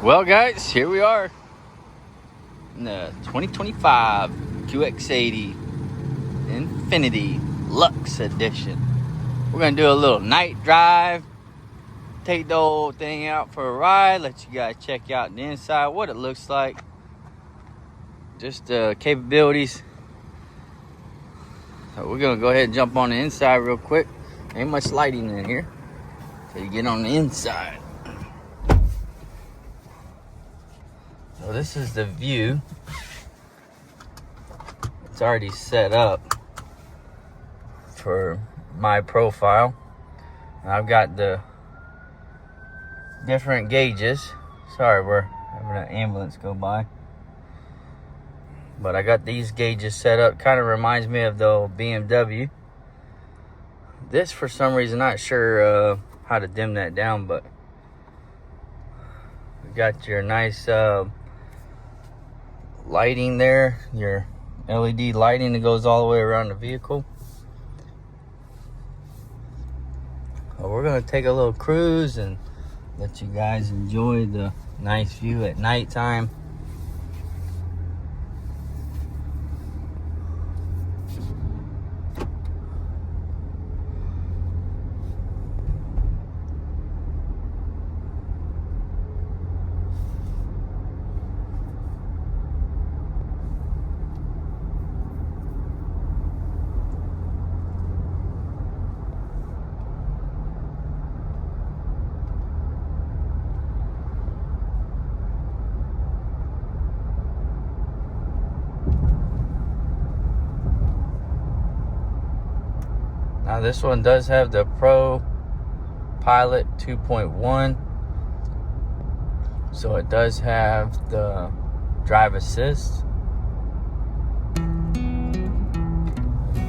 Well, guys, here we are in the 2025 QX80 Infiniti Luxe edition. We're going to do a little night drive, take the whole thing out for a ride, let you guys check out the inside, what it looks like, just the capabilities. So we're going to go ahead and jump on the inside real quick. Ain't much lighting in here till you get on the inside. So this is the view. It's already set up for my profile. And I've got the different gauges. Sorry, we're having an ambulance go by. But I got these gauges set up. Kind of reminds me of the old BMW. This, for some reason, not sure how to dim that down, but we got your nice lighting there, your LED lighting that goes all the way around the vehicle. Well, we're gonna take a little cruise and let you guys enjoy the nice view at nighttime. Now this one does have the Pro Pilot 2.1, so it does have the drive assist.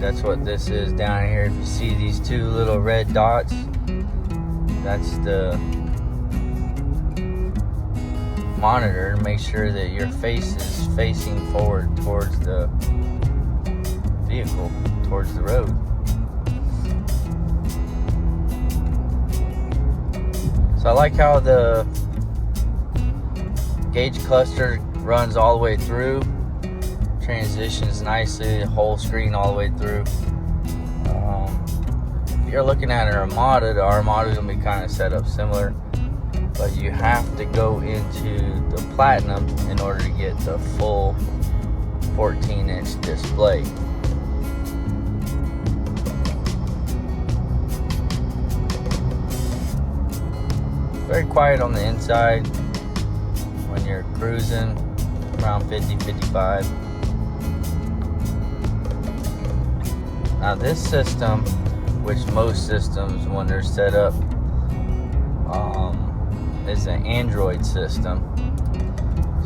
That's what this is down here. If you see these two little red dots, that's the monitor to make sure that your face is facing forward towards the vehicle, towards the road. So I like how the gauge cluster runs all the way through, transitions nicely, the whole screen all the way through. If you're looking at an Armada, the Armada is going to be kind of set up similar, but you have to go into the Platinum in order to get the full 14-inch display. Very quiet on the inside when you're cruising around 50, 55. Now this system, which most systems when they're set up, is an Android system.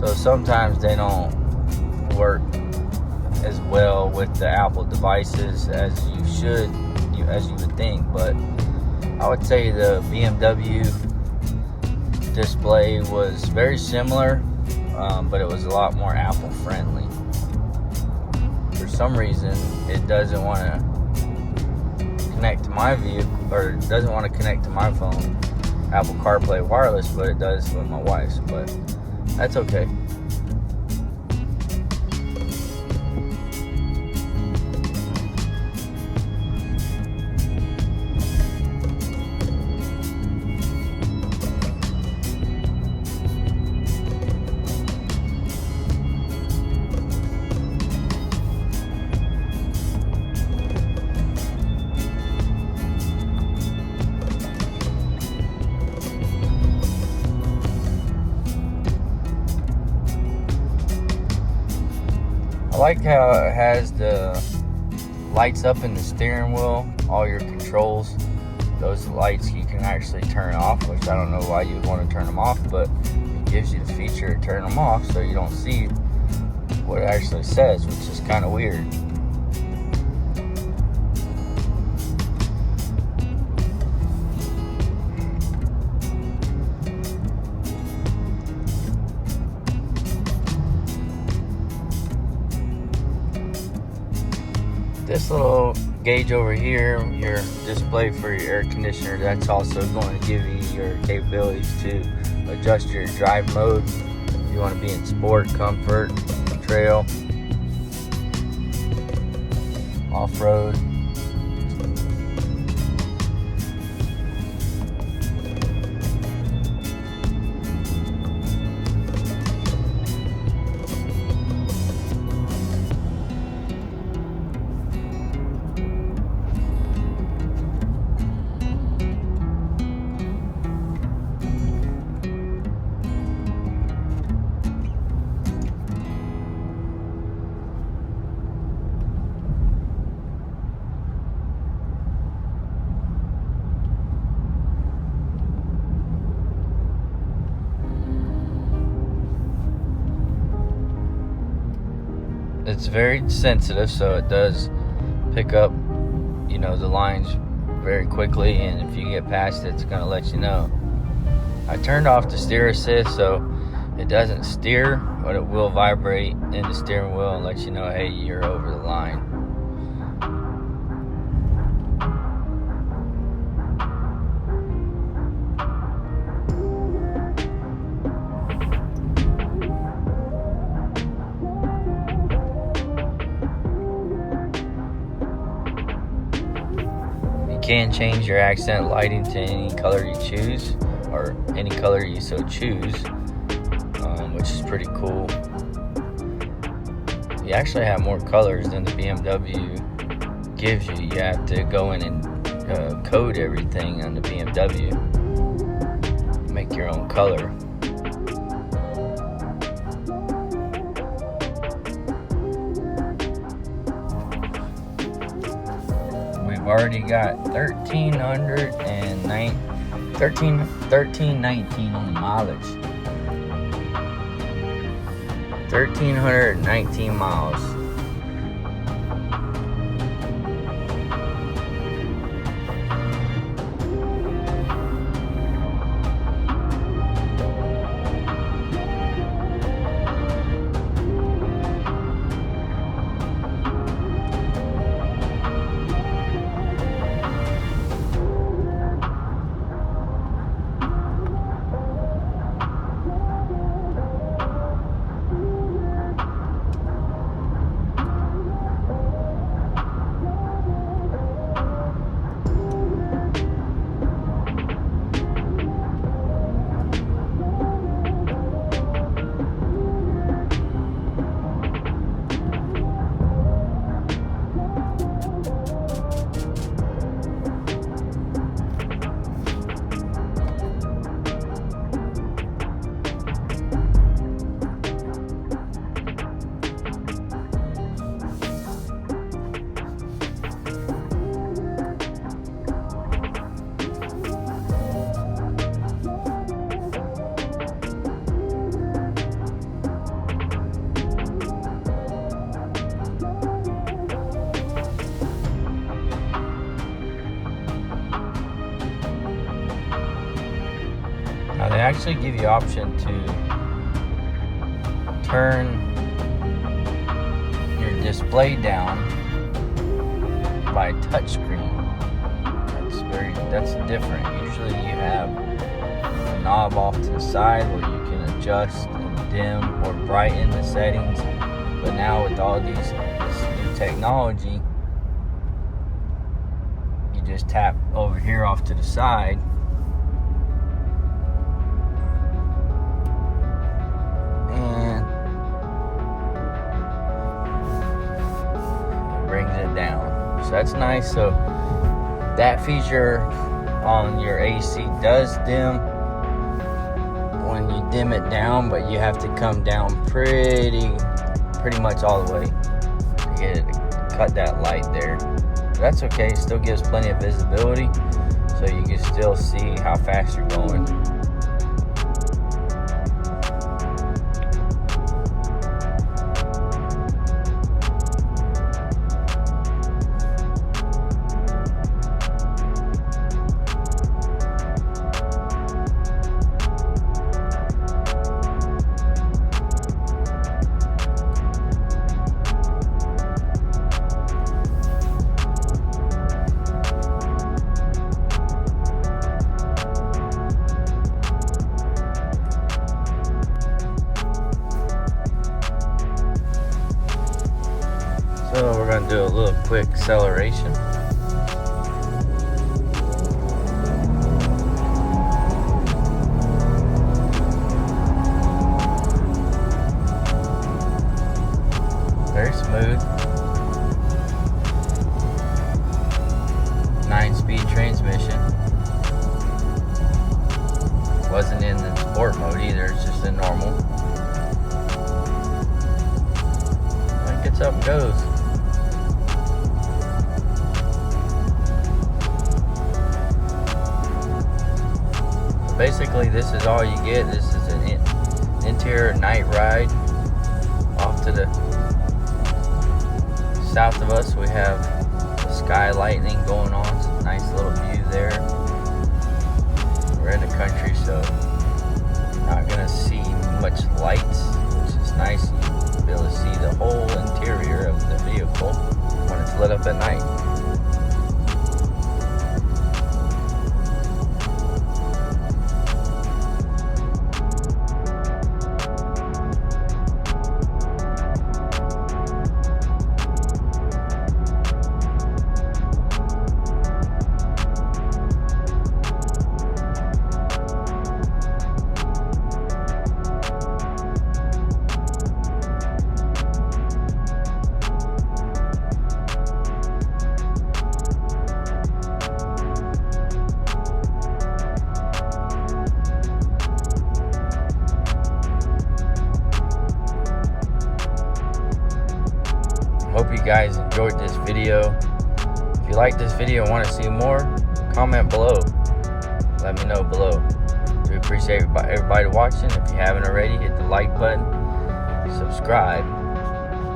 So sometimes they don't work as well with the Apple devices as you should, as you would think. But I would say the BMW display was very similar, but it was a lot more Apple friendly. For some reason it doesn't want to connect to my vehicle, or doesn't want to connect to my phone, Apple CarPlay wireless, but it does with my wife's, but that's okay. I like how it has the lights up in the steering wheel, all your controls. Those lights you can actually turn off, which I don't know why you would want to turn them off, but it gives you the feature to turn them off so you don't see what it actually says, which is kind of weird. This little gauge over here, your display for your air conditioner, that's also going to give you your capabilities to adjust your drive mode. If you want to be in sport, comfort, trail, off-road. It's very sensitive, so it does pick up, you know, the lines very quickly, and if you get past it, it's going to let you know. I turned off the steer assist so it doesn't steer, but it will vibrate in the steering wheel and let you know, hey, you're over the line. You can change your accent lighting to any color you choose, or any color you so choose, which is pretty cool. You actually have more colors than the BMW gives you. You have to go in and code everything on the BMW, make your own color. We've already got 1319 on the mileage. 1,319 miles. Now they actually give you option to turn your display down by touchscreen. That's different. Usually you have a knob off to the side where you can adjust and dim or brighten the settings. But now with all this new technology, you just tap over here off to the side. Brings it down, so that's nice. So that feature on your AC does dim when you dim it down, but you have to come down pretty much all the way to get it to cut that light there. But that's okay, it still gives plenty of visibility, so you can still see how fast you're going. quick acceleration. Very smooth. 9-speed transmission. Wasn't in the sport mode either, it's just in normal. It gets up and goes. So basically, this is all you get. This is an interior night ride. Off to the south of us, we have the sky lightning going on. It's a nice little view there. We're in the country, so not gonna see much lights, which is nice. You'll be able to see the whole interior of the vehicle when it's lit up at night. Hope you guys enjoyed this video. If you like this video and want to see more, comment below. Let me know below. We appreciate everybody watching. If you haven't already, hit the like button, subscribe,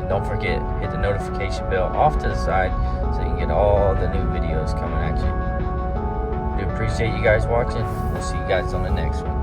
and don't forget, hit the notification bell off to the side so you can get all the new videos coming at you. We appreciate you guys watching. We'll see you guys on the next one.